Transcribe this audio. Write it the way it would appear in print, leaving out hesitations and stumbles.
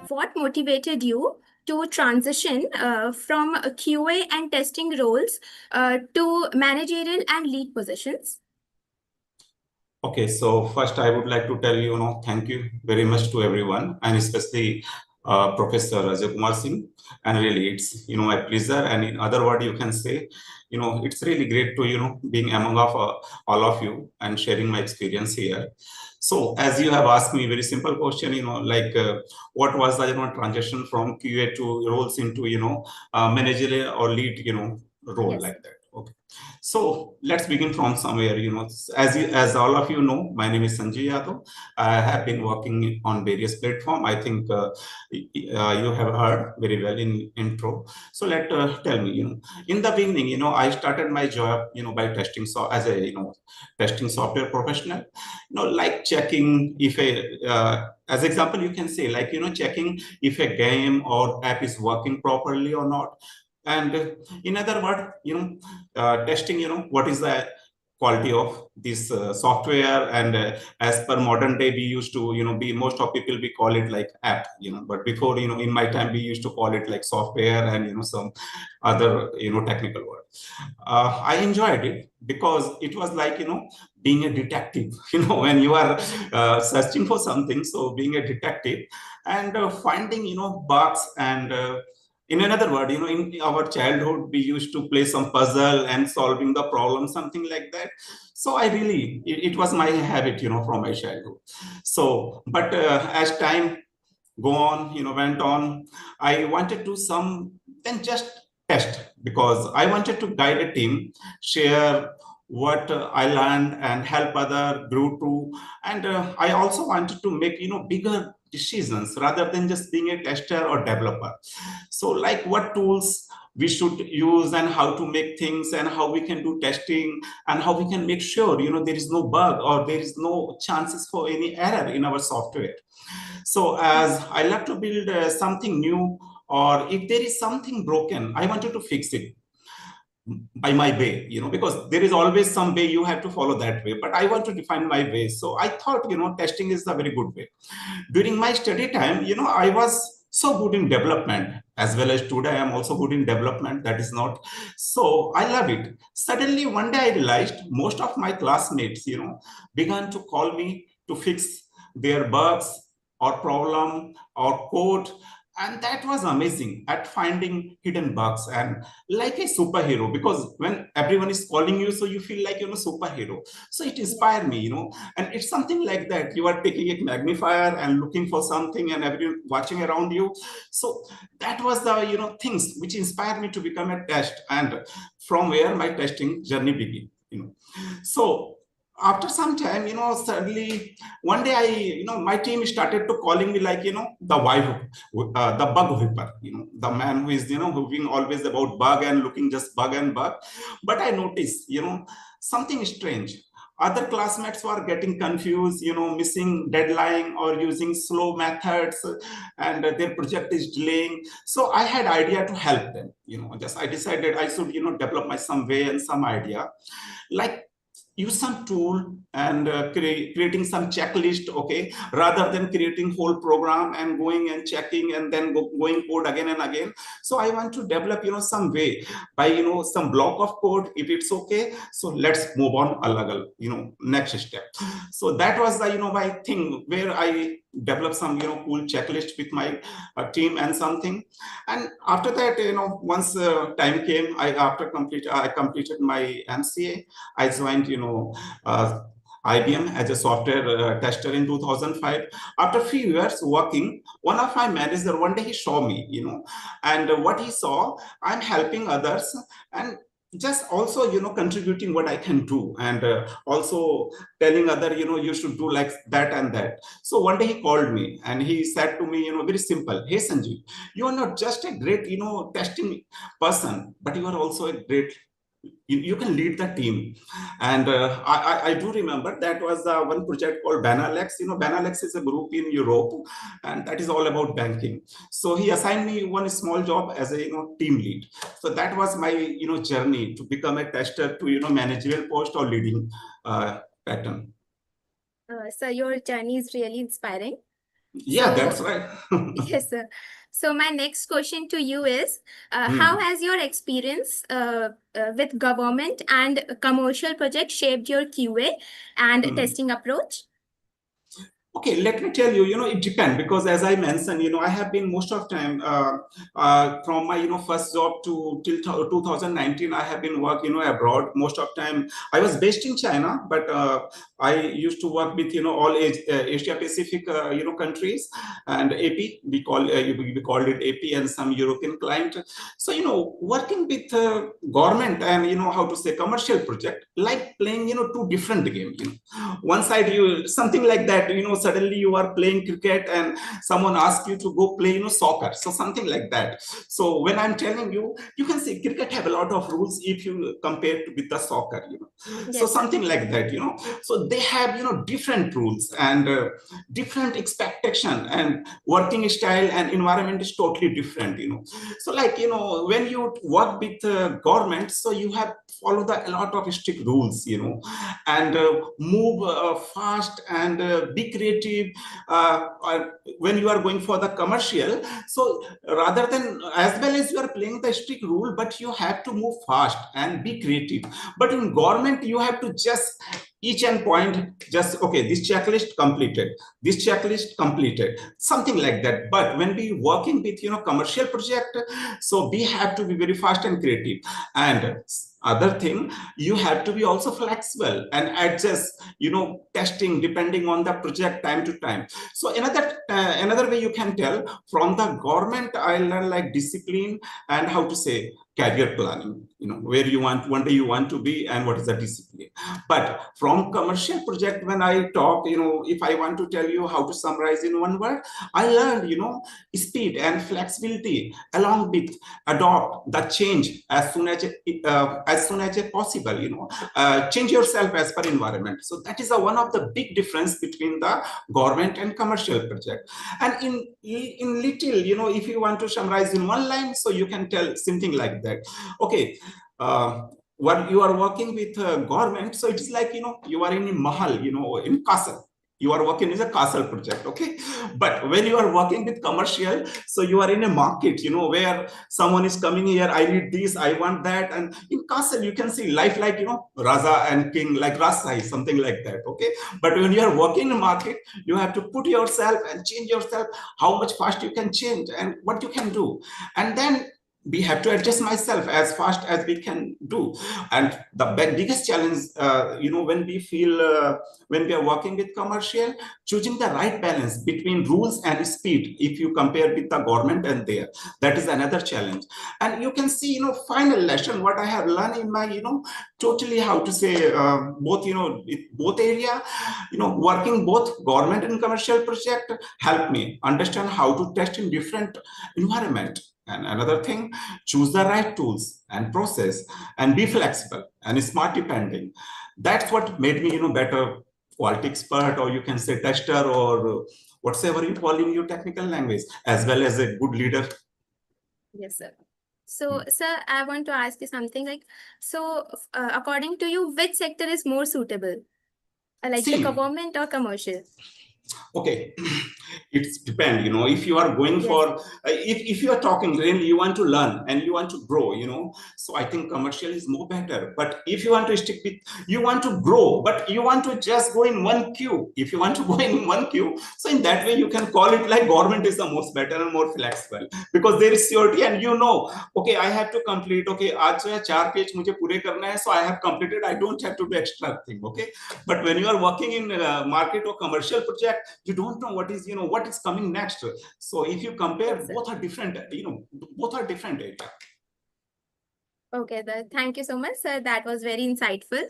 what motivated you to transition from QA and testing roles to managerial and lead positions? Okay, so first I would like to tell you, thank you very much to everyone, and especially Professor Ajay Kumar Singh. And really, it's a pleasure. And in other words, you can say, it's really great to being among all of you and sharing my experience here. So, as you have asked me, very simple question, like what was the transition from QA to roles into managerial or lead role Yes. like that. Okay. So let's begin from somewhere. As all of you know, my name is Sanjay Yadav. I have been working on various platforms. I think you have heard very well in intro. So tell me, in the beginning, I started my job, by testing, so as a testing software professional, like checking if as example, you can say like checking if a game or app is working properly or not. And in other words, testing, what is the quality of this software. And as per modern day, we used to, be most of people, we call it like app, but before, in my time, we used to call it like software and, some other, technical word. I enjoyed it because it was like, being a detective, when you are searching for something. So being a detective and finding, bugs and in another word, in our childhood, we used to play some puzzle and solving the problem, something like that. So I really, it was my habit, from my childhood. So, but as time go on, went on, I wanted to some, then just test because I wanted to guide a team, share what I learned and help other grow too. And I also wanted to make, bigger decisions rather than just being a tester or developer. So like what tools we should use and how to make things and how we can do testing and how we can make sure, there is no bug or there is no chances for any error in our software. So as I love to build something new, or if there is something broken, I wanted to fix it by my way, because there is always some way you have to follow that way, but I want to define my way. So I thought, testing is a very good way. During my study time, I was so good in development as well as today I am also good in development. That is not. So I love it. Suddenly one day I realized most of my classmates, began to call me to fix their bugs or problem or code. And that was amazing at finding hidden bugs and like a superhero, because when everyone is calling you, so you feel like superhero. So it inspired me, and it's something like that. You are taking a magnifier and looking for something and everyone watching around you. So that was the things which inspired me to become a test, and from where my testing journey began. So after some time, suddenly one day my team started to calling me like, the wife, the bug whipper, the man who is, whipping always about bug and looking just bug and bug. But I noticed, something strange. Other classmates were getting confused, missing deadline or using slow methods, and their project is delaying. So I had idea to help them, just I decided I should, develop my some way and some idea, like use some tool and creating some checklist, okay, rather than creating whole program and going and checking and then going code again and again. So I want to develop, some way by, some block of code. If it's okay, so let's move on next step. So that was the, my thing where I developed some, cool checklist with my team and something. And after that, once time came, I completed my MCA. I joined, IBM as a software tester in 2005. After a few years working, one of my manager, one day he saw me, and what he saw, I'm helping others and just also, contributing what I can do, and also telling other, you should do like that and that. So one day he called me and he said to me, very simple, hey Sanjeev, you are not just a great, testing person, but you are also a great, you can lead the team. And I do remember that was one project called Banalex. Banalex is a group in Europe, and that is all about banking. So he assigned me one small job as a team lead. So that was my journey to become a tester to managerial post or leading pattern. So your journey is really inspiring. Yeah, that's So, right. yes, sir. So my next question to you is, how Hmm. has your experience with government and commercial projects shaped your QA and Hmm. testing approach? Okay, let me tell you, it depends because as I mentioned, I have been most of time from my, first job to till 2019, I have been work, abroad. Most of time I was based in China, but I used to work with, all Asia Pacific, countries and AP, we called it AP and some European client. So, working with government and, how to say commercial project, like playing, two different games, one side you something like that, suddenly you are playing cricket and someone asks you to go play, soccer, so something like that. So when I'm telling you, you can see cricket have a lot of rules if you compare to with the soccer, so Yes, sir. something like that, so they have, different rules and different expectation, and working style and environment is totally different, so like, when you work with government, so you have follow a lot of strict rules, and move fast and be creative when you are going for the commercial. So rather than, as well as you are playing the strict rule, but you have to move fast and be creative. But in government you have to just each and point, just okay, this checklist completed, this checklist completed, something like that. But when we working with, commercial project, so we have to be very fast and creative. And other thing, you have to be also flexible and adjust, testing depending on the project time to time. So another way you can tell from the government, I learned like discipline and how to say career planning, where you want, one day you want to be and what is the discipline. But from commercial project, when I talk, if I want to tell you how to summarize in one word, I learned, speed and flexibility, along with adopt the change as soon as possible, change yourself as per environment. So that is one of the big difference between the government and commercial project. And in little, if you want to summarize in one line, so you can tell something like that. Okay, when you are working with government, so it's like, you are in a mahal, in castle, you are working as a castle project, okay. But when you are working with commercial, so you are in a market, where someone is coming here, I need this, I want that. And in castle you can see life like, raja and king, like Rasai, something like that, okay. But when you are working in a market, you have to put yourself and change yourself, how much fast you can change and what you can do. And then we have to adjust myself as fast as we can do. And the biggest challenge, when we feel when we are working with commercial, choosing the right balance between rules and speed, if you compare with the government and there, that is another challenge. And you can see, final lesson what I have learned in my, totally how to say both, both area, working both government and commercial project help me understand how to test in different environment. And another thing, choose the right tools and process and be flexible and smart depending. That's what made me, better quality expert, or you can say tester, or whatever you call in your technical language, as well as a good leader. Yes, sir. So, sir, I want to ask you something like, so according to you, which sector is more suitable, like the See, government or commercial? okay, it's depend, if you are going Yes. for if you are talking really, you want to learn and you want to grow, so I think commercial is more better. But if you want to stick with, you want to grow but you want to just go in one queue, if you want to go in one queue, so in that way you can call it like government is the most better and more flexible, because there is surety and okay, I have to complete, okay, aaj jo hai 4 page मुझे पूरे करना है, so I have completed, I don't have to do extra thing, okay. But when you are working in market or commercial project, you don't know what is, what is coming next. So if you compare, Yes, sir. both are different, both are different area. Okay, thank you so much, sir. That was very insightful.